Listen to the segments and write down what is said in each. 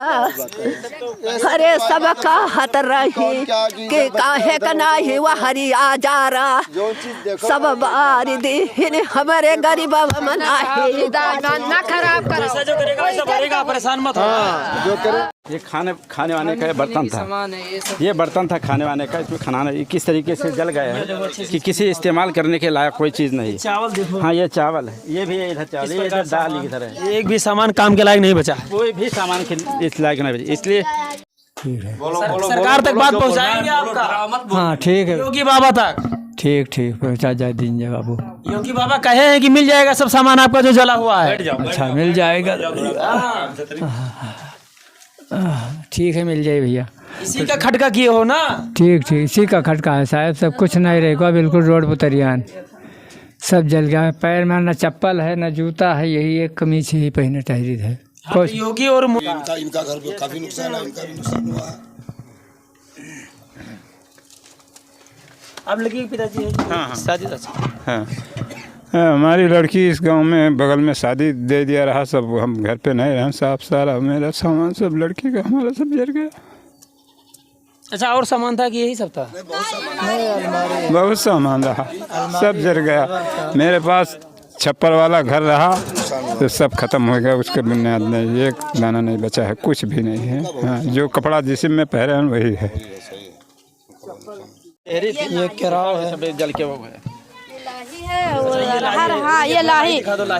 अरे सबका हत रही के काहे कनाही वह हरिया जा रहा सब बारी दिन हमारे गरीब मनाही ना खराब करो। ऐसा जो करेगा वैसा भरेगा, परेशान मत हो। जो करे ये खाने वाने का बर्तन था, ये बर्तन था खाने वाने का। इसमें खाना किस तरीके से जल गया है कि किसी इस्तेमाल करने के लायक कोई चीज़ नहीं। चावल देखो, हाँ ये चावल है, ये भी इधर चावल, ये इधर दाल इधर है। एक भी सामान काम के लायक नहीं बचा, कोई भी सामान के इस लायक नहीं बचा। इसलिए सरकार तक बात पहुँचाएंगे आपका। हाँ ठीक है, योगी बाबा तक। ठीक पहुँचा जाए दीजिए बाबू। योगी बाबा कहे हैं कि मिल जाएगा सब सामान आपका जो जला हुआ है। अच्छा मिल जाएगा, ठीक है मिल जाए भैया। इसी का खटका किए हो ना? ठीक इसी का खटका है साहब, सब कुछ नहीं रहेगा बिल्कुल रोड पर तरियान सब जल गया है। पैर में न चप्पल है न जूता है, यही एक कमीज ही पहने टहरी है। हाँ, योगी और इनका घर पे काफी नुकसान है, इनका भी नुकसान हुआ है। अब लगी पिताजी हाँ। शादी हाँ, हमारी लड़की इस गांव में बगल में शादी दे दिया रहा। सब हम घर पे नहीं रहे, साफ सारा मेरा सामान सब लड़की का हमारा सब जल गया। अच्छा, और सामान था कि यही सब था? बहुत सामान रहा, सब जल गया। मेरे पास छप्पर वाला घर रहा तो सब खत्म हो गया, उसके बुनियाद नहीं, एक दाना नहीं बचा है, कुछ भी नहीं है। हाँ, जो कपड़ा जिसम में पहरे हैं वही है। ये किराया है, सब जल के वो है। हाँ ये लाही,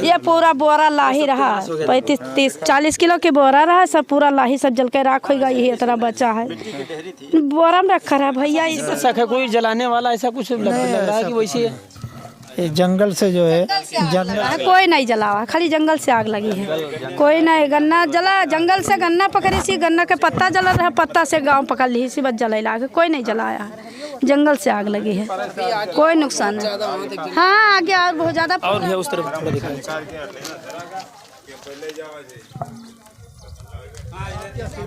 ये पूरा बोरा लाही रहा, 35-30-40 किलो के बोरा रहा, सब पूरा लाही सब जल के राख हो गया। यही इतना बचा है, बोरा में रखा है भैया। ऐसा कोई जलाने वाला ऐसा कुछ लग रहा है कि वैसे ये जंगल से जो है कोई नहीं जला हुआ, खाली जंगल से आग लगी है। कोई नहीं, गन्ना जला, जंगल से गन्ना पकड़ी सी, गन्ना के पत्ता जला रहा, पत्ता से गांव पकड़ ली सी, बस जला आगे। कोई नहीं जलाया है, जंगल से आग लगी है, कोई नुकसान नहीं। हाँ आगे और बहुत ज्यादा और है उस तरफ थोड़ा दिखाएं।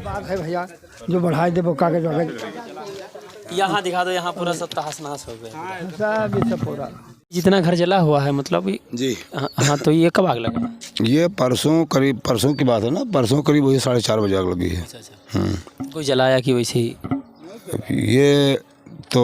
बात है भैया जो बढ़ाई दे वो कागज वागज यहाँ दिखा दो, यहाँ पूरा सब तहस नहस हो गया सब पूरा। जितना घर जला हुआ है मतलब जी हाँ, तो ये कब आग लगा? ये परसों की बात है ना, परसों करीब वही 4:30 बजे आग लगी है। अच्छा। कोई जलाया कि वैसे ही? ये तो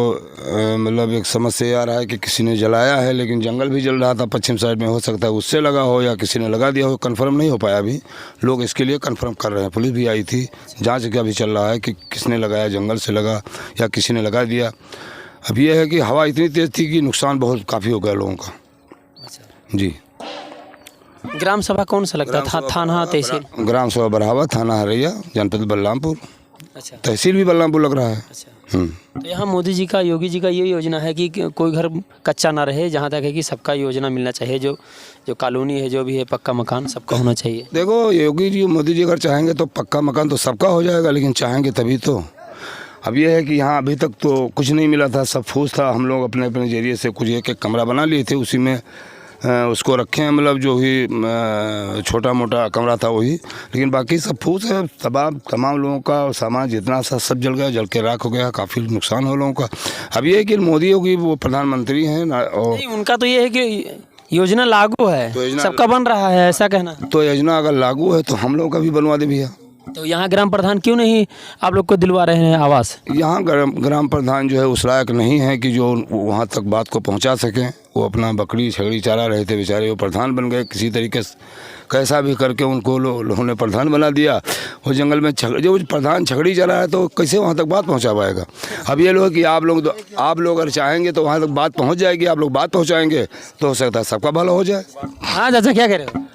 मतलब एक समझ से आ रहा है कि किसी ने जलाया है, लेकिन जंगल भी जल रहा था पश्चिम साइड में, हो सकता है उससे लगा हो या किसी ने लगा दिया हो, कंफर्म नहीं हो पाया अभी। लोग इसके लिए कंफर्म कर रहे हैं, पुलिस भी आई थी, जांच का भी चल रहा है कि किसने लगाया, जंगल से लगा या किसी ने लगा दिया। अब यह है कि हवा इतनी तेज़ थी कि नुकसान बहुत काफ़ी हो गया लोगों का। जी। ग्राम सभा कौन सा लगता था? थाना तहसील? ग्राम सभा बरहावा, थाना हरैया, जनपद बलरामपुर। अच्छा। तहसील भी बलरामपुर लग रहा है। अच्छा। तो यहाँ मोदी जी का, योगी जी का ये योजना है कि कोई घर कच्चा ना रहे, जहाँ तक है कि सबका योजना मिलना चाहिए, जो कॉलोनी है जो भी है पक्का मकान सबका होना चाहिए। देखो योगी जी मोदी जी अगर चाहेंगे तो पक्का मकान तो सबका हो जाएगा, लेकिन चाहेंगे तभी तो। अब ये है कि यहाँ अभी तक तो कुछ नहीं मिला था, सब फूस था। हम लोग अपने अपने जरिए से कुछ एक कमरा बना लिए थे, उसी में उसको रखे हैं, मतलब जो ही छोटा मोटा कमरा था वही, लेकिन बाकी सब फूस है। तमाम लोगों का सामान जितना सा सब जल गया, जल के राख हो गया, काफ़ी नुकसान हो लोगों का। अब ये है कि मोदी योगी वो प्रधानमंत्री हैं ना, और उनका तो ये है कि योजना लागू है, सबका बन रहा है, ऐसा कहना। तो योजना अगर लागू है तो हम लोग का भी बनवा दे भैया। तो यहाँ ग्राम प्रधान क्यों नहीं आप लोग को दिलवा रहे हैं आवास? यहाँ ग्राम प्रधान जो है उस लायक नहीं है कि जो वहाँ तक बात को पहुँचा सकें। वो अपना बकरी छगड़ी चला रहे थे बेचारे, वो प्रधान बन गए किसी तरीके से, कैसा भी करके उनको लोगों ने प्रधान बना दिया। वो जंगल में जो प्रधान छगड़ी चला है तो कैसे वहाँ तक बात पहुँचा पाएगा? अब ये लोग कि आप लोग अगर चाहेंगे तो वहाँ तक बात पहुँच जाएगी, आप लोग बात पहुँचाएंगे तो हो सकता है सबका भला हो जाए। हाँ चाचा क्या कह रहे हो?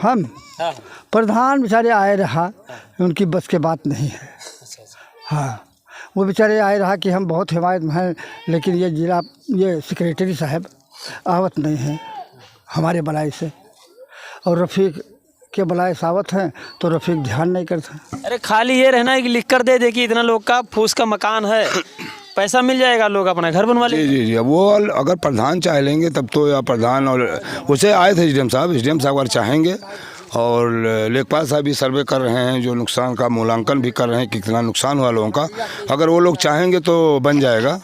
हम प्रधान बेचारे आए रहा, उनकी बस के बात नहीं है। हाँ वो बेचारे आए रहा कि हम बहुत हिमायत में हैं, लेकिन ये सेक्रेटरी साहब आवत नहीं हैं हमारे बलाई से, और रफ़ीक के बलाए सावत हैं तो रफ़ीक ध्यान नहीं करते। अरे खाली ये रहना है कि लिख कर दे कि इतना लोग का फूस का मकान है, पैसा मिल जाएगा, लोग अपना घर बनवा लेंगे। जी वो अगर प्रधान चाह लेंगे तब तो, या प्रधान और उसे आए थे एसडीएम साहब अगर चाहेंगे, और लेखपाल साहब भी सर्वे कर रहे हैं, जो नुकसान का मूल्यांकन भी कर रहे हैं कि कितना नुकसान हुआ लोगों का। अगर वो लोग चाहेंगे तो बन जाएगा,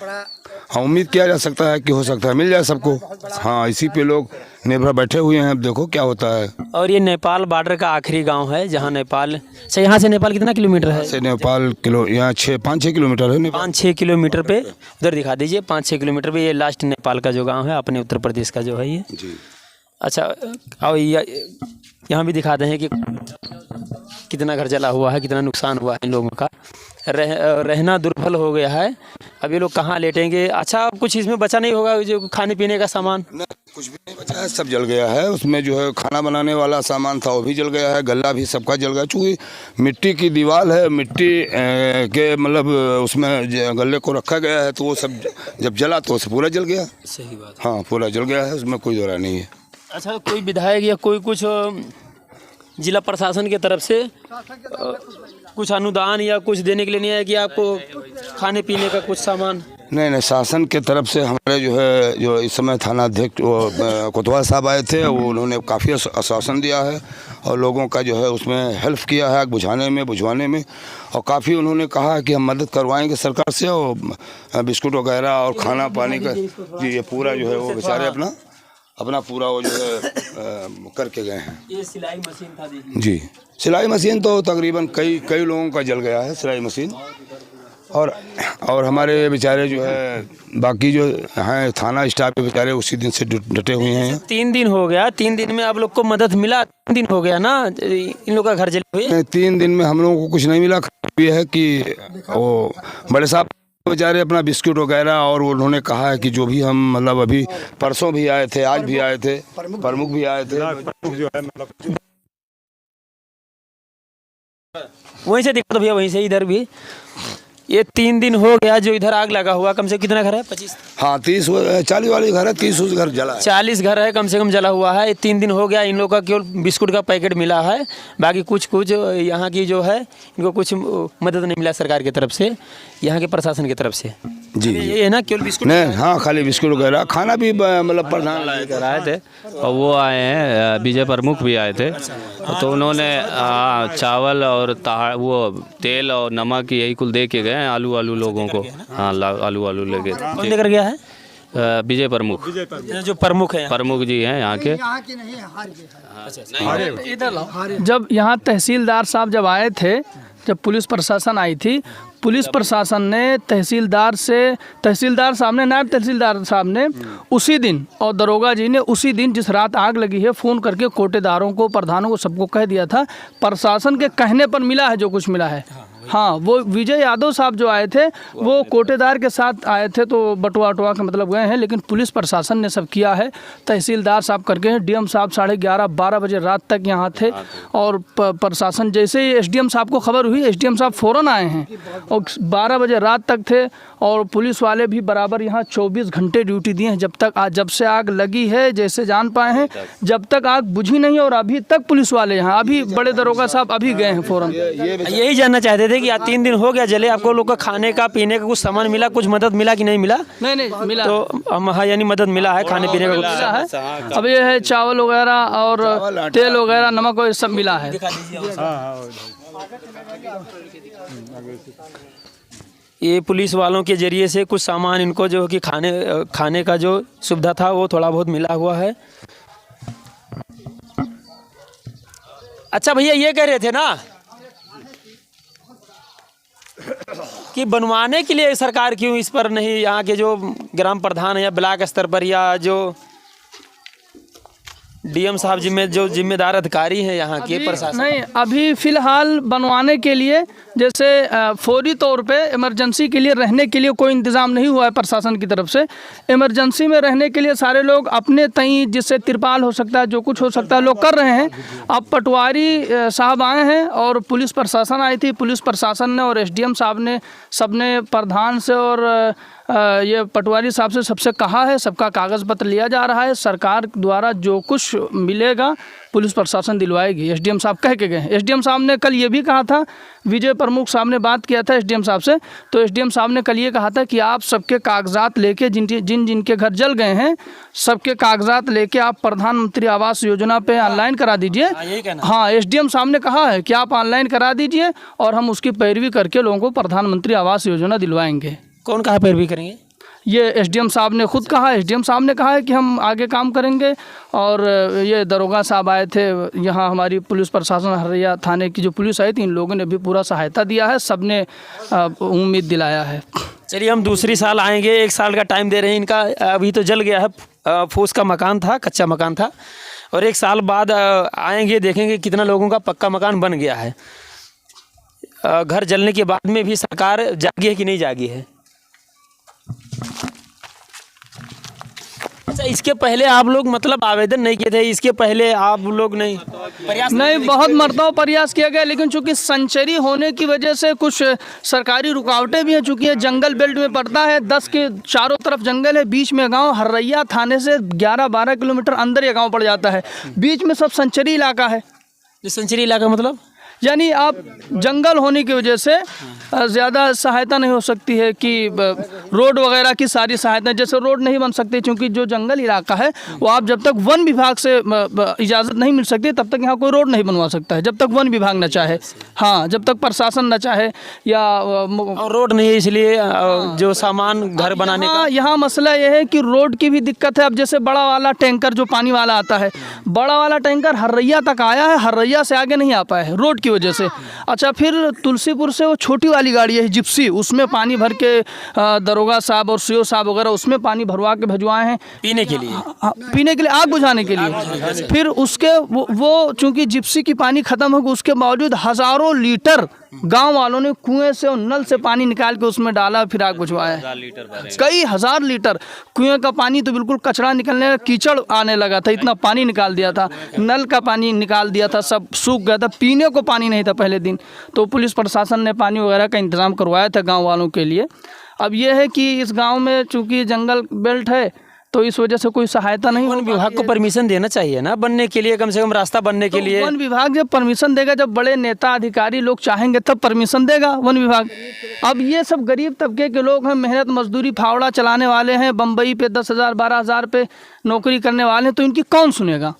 हाँ उम्मीद किया जा सकता है कि हो सकता है मिल जाए सबको। हाँ इसी पे लोग निर्भर बैठे हुए हैं, अब देखो क्या होता है। और ये नेपाल बॉर्डर का आखिरी गांव है जहां नेपाल, अच्छा यहाँ से नेपाल कितना किलोमीटर है? से नेपाल यहाँ 5-6 किलोमीटर है। 5-6 किलोमीटर पे, उधर दिखा दीजिए, 5-6 किलोमीटर पे ये लास्ट नेपाल का जो गांव है अपने उत्तर प्रदेश का जो है ये जी। अच्छा, और यहाँ भी दिखाते हैं कि कितना घर जला हुआ है, कितना नुकसान हुआ है इन लोगों का। रहना दुर्बल हो गया है। अब ये लोग कहाँ लेटेंगे? अच्छा, अब कुछ इसमें बचा नहीं होगा जो खाने पीने का सामान? कुछ भी नहीं बचा है, सब जल गया है। उसमें जो है खाना बनाने वाला सामान था वो भी जल गया है, गल्ला भी सबका जल गया। चूँकि मिट्टी की दीवार है, मिट्टी के मतलब उसमें गल्ले को रखा गया है, तो वो सब जब जला तो उसे पूरा जल गया। सही बात। हाँ पूरा जल गया है, उसमें कोई दौरा नहीं है। अच्छा, कोई विधायक या कोई कुछ जिला प्रशासन की तरफ से कुछ अनुदान या कुछ देने के लिए नहीं है कि आपको खाने पीने का कुछ सामान? नहीं, शासन के तरफ से हमारे जो है जो इस समय थाना अध्यक्ष कोतवाल साहब आए थे, वो उन्होंने काफ़ी आश्वासन दिया है और लोगों का जो है उसमें हेल्प किया है आग बुझवाने में, और काफ़ी उन्होंने कहा कि हम मदद करवाएंगे सरकार से, और बिस्कुट वगैरह और खाना पानी का जी ये पूरा जो है वो बेचारे अपना पूरा वो जो है करके गए हैं। ये सिलाई मशीन था जी, सिलाई मशीन तो तकरीबन कई लोगों का जल गया है, सिलाई मशीन। और हमारे बेचारे जो है बाकी जो हैं थाना स्टाफ के बेचारे उसी दिन से डटे हुए हैं। 3 दिन हो गया, 3 दिन में आप लोग को मदद मिला? 3 दिन हो गया ना इन लोग का घर जले हुए? 3 दिन में हम लोगों को कुछ नहीं मिला। ये है कि वो बड़े साहब बेचारे अपना बिस्कुट वगैरह, और उन्होंने कहा है कि जो भी हम मतलब अभी परसों भी आए थे, आज भी आए थे, प्रमुख भी आए थे, वहीं से दिक्कत भैया, वहीं से इधर भी ये 3 दिन हो गया जो इधर आग लगा हुआ। कम से कम कितना घर है? 25? हाँ 30-40 वाली घर है, 30 घर जला है। 40 घर है कम से कम जला हुआ है। 3 दिन हो गया, इन लोगों का केवल बिस्कुट का पैकेट मिला है, बाकी कुछ यहाँ की जो है इनको कुछ मदद नहीं मिला सरकार की तरफ से, यहाँ के प्रशासन की तरफ से। जी ये है ना केवल बिस्कुट? नहीं, हाँ खाली बिस्कुट वगैरह, खाना भी मतलब प्रधान लाए थे और वो आए हैं, विजय प्रमुख भी आए थे, तो उन्होंने चावल और वो तेल और नमक यही कुल दे के गए, आलू लोगों को। हाँ आलू लेके। कौन लेकर गया है? विजय प्रमुख जो प्रमुख है, प्रमुख जी हैं यहाँ के। जब यहाँ तहसीलदार साहब जब आए थे, जब पुलिस प्रशासन आई थी, पुलिस प्रशासन ने तहसीलदार साहब ने, नायब तहसीलदार साहब ने उसी दिन, और दरोगा जी ने उसी दिन जिस रात आग लगी है फ़ोन करके कोटेदारों को, प्रधानों को, सबको कह दिया था। प्रशासन के कहने पर मिला है जो कुछ मिला है। हाँ, वो विजय यादव साहब जो आए थे वो कोटेदार के साथ आए थे, तो बटुआ के मतलब गए हैं, लेकिन पुलिस प्रशासन ने सब किया है। तहसीलदार साहब करके हैं, डीएम साहब 11:30-12 बजे रात तक यहाँ थे, और प्रशासन जैसे ही एसडीएम साहब को खबर हुई, एसडीएम साहब फ़ौरन आए हैं और 12 बजे रात तक थे, और पुलिस वाले भी बराबर यहाँ 24 घंटे ड्यूटी दिए हैं। जब से आग लगी है, जैसे जान पाए हैं, जब तक आग बुझी नहीं, और अभी तक पुलिस वाले यहाँ, अभी बड़े दरोगा साहब अभी गए हैं फ़ौरन। यही जानना चाहते थे कि आज 3 दिन हो गया जले, आपको लोग का खाने का पीने का कुछ सामान मिला, कुछ मदद मिला कि नहीं मिला? नहीं मिला। तो हाँ, यानी मदद मिला है, खाने पीने का कुछ मिला है। अब ये है चावल वगैरह और तेल वगैरह, नमक वगैरह सब मिला है। ये पुलिस वालों के जरिए से कुछ सामान इनको जो कि खाने का जो सुविधा था वो थोड़ा बहुत मिला हुआ है। अच्छा भैया, ये कह रहे थे ना कि बनवाने के लिए सरकार क्यों इस पर नहीं, यहाँ के जो ग्राम प्रधान है या ब्लॉक स्तर पर या जो डीएम साहब जो जिम्मेदार अधिकारी हैं यहाँ के प्रशासन? नहीं, अभी फ़िलहाल बनवाने के लिए जैसे फौरी तौर पे इमरजेंसी के लिए रहने के लिए कोई इंतज़ाम नहीं हुआ है प्रशासन की तरफ से। इमरजेंसी में रहने के लिए सारे लोग अपने तई, जिससे तिरपाल हो सकता है, जो कुछ हो सकता है, लोग कर रहे हैं। अब पटवारी साहब आए हैं और पुलिस प्रशासन आई थी, पुलिस प्रशासन ने और एसडीएम साहब ने, सबने प्रधान से और ये पटवारी साहब से सबसे कहा है, सबका कागज़ पत्र लिया जा रहा है। सरकार द्वारा जो कुछ मिलेगा पुलिस प्रशासन दिलवाएगी, एसडीएम साहब कह के गए। एसडीएम साहब ने कल ये भी कहा था, विजय प्रमुख साहब ने बात किया था एसडीएम साहब से, तो एसडीएम साहब ने कल ये कहा था कि आप सबके कागजात लेके, जिनके घर जल गए हैं, सबके कागजात लेके आप प्रधानमंत्री आवास योजना पे ऑनलाइन करा दीजिए। हाँ, एसडीएम साहब ने कहा है कि आप ऑनलाइन करा दीजिए और हम उसकी पैरवी करके लोगों को प्रधानमंत्री आवास योजना दिलवाएंगे। कौन कहाँ पैरवी करेंगे? ये एसडीएम साहब ने खुद कहा, एसडीएम साहब ने कहा है कि हम आगे काम करेंगे। और ये दरोगा साहब आए थे यहाँ, हमारी पुलिस प्रशासन हरैया थाने की जो पुलिस आई थी, इन लोगों ने भी पूरा सहायता दिया है, सब ने उम्मीद दिलाया है। चलिए हम दूसरी साल आएंगे, 1 साल का टाइम दे रहे हैं इनका। अभी तो जल गया है, फूस का मकान था, कच्चा मकान था, और 1 साल बाद आएंगे, देखेंगे कितना लोगों का पक्का मकान बन गया है। घर जलने के बाद में भी सरकार जागी है कि नहीं जागी है? अच्छा, इसके पहले आप लोग मतलब आवेदन नहीं किए थे? इसके पहले आप लोग नहीं प्रयास नहीं, बहुत मरतबा प्रयास किया गया, लेकिन चूंकि सेंचुरी होने की वजह से कुछ सरकारी रुकावटें भी हैं। चूंकि ये जंगल बेल्ट में पड़ता है, 10 के चारों तरफ जंगल है, बीच में गांव, हरैया थाने से 11-12 किलोमीटर अंदर ये गांव पड़ जाता है, बीच में सब सेंचुरी इलाका है। ये सेंचुरी इलाका मतलब यानी आप जंगल होने की वजह से ज़्यादा सहायता नहीं हो सकती है कि रोड वगैरह की सारी सहायता, जैसे रोड नहीं बन सकती क्योंकि जो जंगल इलाका है वो आप जब तक वन विभाग से इजाज़त नहीं मिल सकती तब तक यहाँ कोई रोड नहीं बनवा सकता है, जब तक वन विभाग न चाहे। हाँ, जब तक प्रशासन न चाहे या रोड नहीं है, इसलिए जो सामान घर बनाने का यहाँ मसला ये है कि रोड की भी दिक्कत है। अब जैसे बड़ा वाला टैंकर जो पानी वाला आता है, बड़ा वाला टैंकर हरैया तक आया है, हरैया से आगे नहीं आ पाया है रोड की वजह से। अच्छा, फिर तुलसीपुर से वो छोटी वाली गाड़ी है जिप्सी, उसमें पानी भर के दरोगा साहब और सीओ साहब वगैरह उसमें पानी भरवा के भिजवाए हैं पीने के लिए, पीने के लिए, आग बुझाने के लिए। फिर उसके वो चूंकि जिप्सी की पानी खत्म हो गई, उसके बावजूद हज़ारों लीटर गांव वालों ने कुएं से और नल से पानी निकाल के उसमें डाला, फिर आग बुझवाया। कई हज़ार लीटर कुएं का पानी तो बिल्कुल कचरा निकलने, कीचड़ आने लगा था, इतना पानी निकाल दिया था। नल का पानी निकाल दिया था, सब सूख गया था, पीने को पानी नहीं था पहले दिन। तो पुलिस प्रशासन ने पानी वगैरह का इंतज़ाम करवाया था गाँव वालों के लिए। अब यह है कि इस गाँव में चूँकि जंगल बेल्ट है तो इस वजह से कोई सहायता नहीं। वन विभाग को परमिशन देना चाहिए ना बनने के लिए, कम से कम रास्ता बनने के लिए। वन विभाग जब परमिशन देगा, जब बड़े नेता अधिकारी लोग चाहेंगे तब परमिशन देगा वन विभाग। अब ये सब गरीब तबके के लोग हैं, मेहनत मजदूरी फावड़ा चलाने वाले हैं, बम्बई पे 10,000 12,000 पे नौकरी करने वाले हैं, तो इनकी कौन सुनेगा?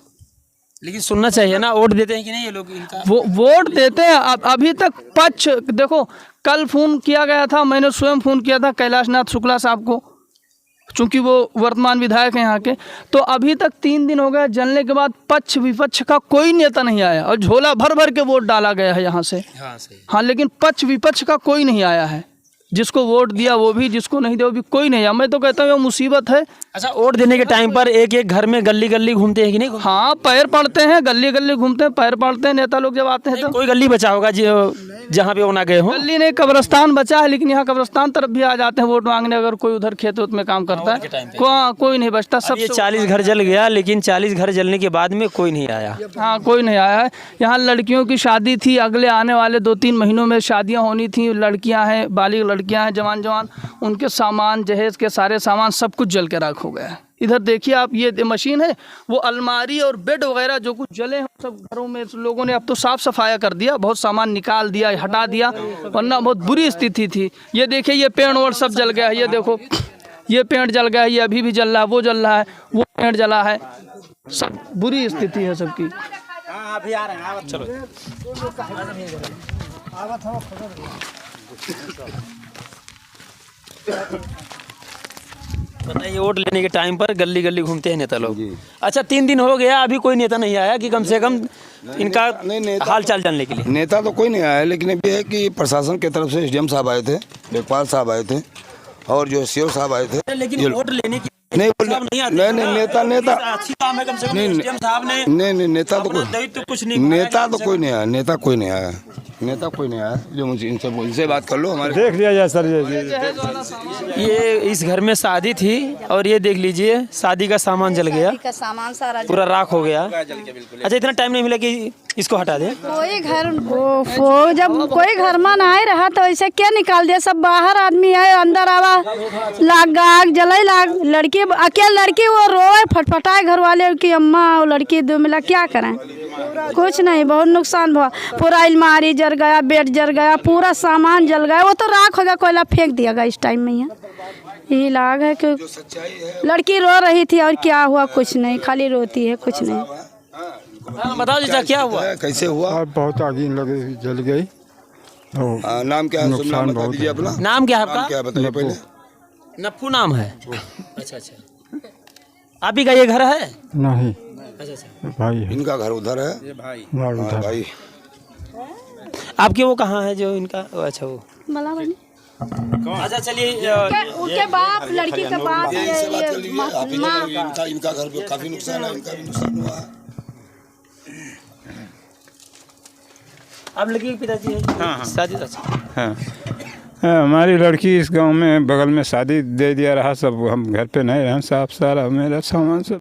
लेकिन सुनना चाहिए ना। वोट देते हैं कि नहीं ये लोग इनका? वो वोट देते हैं। अभी तक पक्ष देखो, कल फ़ोन किया गया था, मैंने स्वयं फ़ोन किया था कैलाशनाथ शुक्ला साहब को, चूँकि वो वर्तमान विधायक हैं यहाँ के। तो अभी तक 3 दिन हो गए, जलने के बाद पक्ष विपक्ष का कोई नेता नहीं आया, और झोला भर भर के वोट डाला गया है यहाँ से। हाँ, लेकिन पक्ष विपक्ष का कोई नहीं आया है। जिसको वोट दिया वो भी, जिसको नहीं दिया वो भी, कोई नहीं आया। मैं तो कहता हूँ वो मुसीबत है। अच्छा, वोट देने के टाइम पर एक एक घर में गली गली घूमते हैं कि नहीं? हाँ, पैर पड़ते हैं, गली गली घूमते हैं, पैर पड़ते हैं नेता लोग जब आते हैं तो। कोई गली बचा होगा जहाँ पे वो ना गए हो? गली नहीं, कब्रस्तान बचा है, लेकिन यहाँ कब्रस्तान तरफ भी आ जाते हैं वोट मांगने, अगर कोई उधर खेत में काम करता है। कोई नहीं बचता, सब। ये 40 घर जल गया, लेकिन 40 घर जलने के बाद में कोई नहीं आया। हाँ, कोई नहीं आया है। यहाँ लड़कियों की शादी थी, अगले आने वाले 2-3 महीनों में शादियाँ होनी थी। लड़कियाँ हैं, बालिग लड़कियाँ हैं, जवान, उनके सामान, जहेज के सारे सामान सब कुछ जल के राख हो गया है। इधर देखिए आप, ये मशीन है, वो अलमारी और बेड वगैरह जो कुछ जले हैं सब घरों में लोगों ने अब तो साफ सफाया कर दिया, बहुत सामान निकाल दिया, हटा दिया, वरना बहुत बुरी स्थिति थी। ये देखिए, ये पेड़ और सब जल गया है। ये देखो, ये पेड़ जल गया है, ये अभी भी जल रहा है, वो जल रहा है, वो पेड़ जला है, सब बुरी स्थिति है सबकी। चलो बताइए, वोट लेने के टाइम पर गली गली घूमते हैं नेता लोग। अच्छा, 3 दिन हो गया, अभी कोई नेता नहीं आया कि कम से कम इनका हाल चाल जानने के लिए? नेता तो कोई नहीं आया, लेकिन अब ये है कि प्रशासन की तरफ से एसडीएम साहब आए थे, लेखपाल साहब आए थे, और जो सीओ साहब आए थे। लेकिन वोट लेने की नहीं नेता अच्छी काम है, कम से कम एसडीएम साहब ने। नहीं, नेता तो कुछ नहीं, नेता तो कोई नहीं आया, नेता कोई नहीं आया, नेता कोई नहीं आया। जो मुझे इनसे बात कर लो, हमारे देख लिया जाए सर। ये इस घर में शादी थी, और ये देख लीजिए, शादी का सामान जल गया, सामान सारा पूरा राख हो गया। अच्छा, इतना टाइम नहीं मिला कि इसको हटा दे? कोई घर जब कोई घर में ना रहा तो ऐसे क्या निकाल दिया, सब बाहर आदमी है, अंदर आवा लाग आग जलाई, लाग लड़की, अकेले लड़की वो रोए फटफटाए घर वाले की अम्मा और लड़की दो मिला, क्या करें? कुछ नहीं, बहुत नुकसान हुआ। पूरा अलमारी जल गया, बेड जल गया, पूरा सामान जल गया, वो तो राख हो गया, कोयला फेंक दिया गया इस टाइम में। यही लाग है कि लड़की रो रही थी, और क्या हुआ? कुछ नहीं, खाली रोती है, कुछ नहीं। बताओ जीजा, क्या हुआ, कैसे हुआ? बहुत आगे लगे, जल गई। नाम क्या है? नुकसान बता दीजिए अपना। नाम क्या है आपका? क्या बताइए पहले। नप्पू नाम है। अच्छा अच्छा, आप ही का ये घर है? नहीं, अच्छा अच्छा, भाई है। इनका घर उधर है। घर उधर। भाई आपके वो कहाँ है जो इनका? अच्छा वो मलावनी अच्छा चलिए उनके बाप, लड़की के बाप, इनका घर पे काफी नुकसान है, इनका भी नुकसान हुआ है। आप लड़की के पिताजी हैं? हाँ। शादी अच्छा। हाँ, हमारी लड़की इस गांव में बगल में शादी दे दिया रहा, सब हम घर पे नहीं रहे, साफ सारा मेरा सामान सब